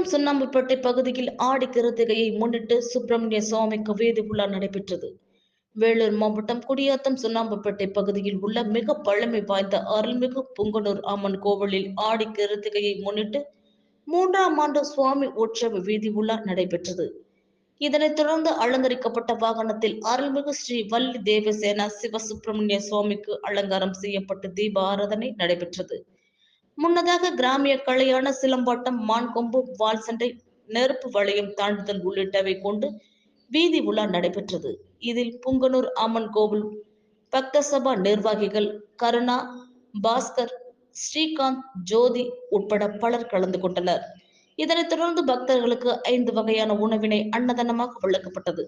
குடியாத்தம் சுண்ணாம்புப்பேட்டை பகுதியில் ஆடி கிருத்திகையை முன்னிட்டு சுப்பிரமணிய சுவாமிக்கு வீதி உலா நடைபெற்றது. வேலூர் மாவட்டம் குடியாத்தம் சுண்ணாம்புப்பேட்டை பகுதியில் உள்ள மிக பழமை வாய்ந்த அருள்மிகு புங்கனூர் அம்மன் கோவிலில் ஆடி கிருத்திகையை முன்னிட்டு 3ஆம் ஆண்டு சுவாமி உற்சவ வீதி உலா நடைபெற்றது. இதனைத் தொடர்ந்து அலங்கரிக்கப்பட்ட வாகனத்தில் அருள்மிகு ஸ்ரீ வள்ளி தேவசேனா சிவசுப்பிரமணிய சுவாமிக்கு அலங்காரம் செய்யப்பட்டு தீப ஆராதனை நடைபெற்றது. முன்னதாக கிராமிய கலையான சிலம்பாட்டம், மான்கொம்பு, வால் சண்டை, நெருப்பு வளையம் தாண்டுதல் உள்ளிட்டவை கொண்டு வீதி உலா நடைபெற்றது. இதில் புங்கனூர் அம்மன் கோவில் பக்த சபா நிர்வாகிகள் கருணா, பாஸ்கர், ஸ்ரீகாந்த், ஜோதி உட்பட பலர் கலந்து கொண்டனர். இதனைத் தொடர்ந்து பக்தர்களுக்கு 5 வகையான உணவினை அன்னதானமாக வழங்கப்பட்டது.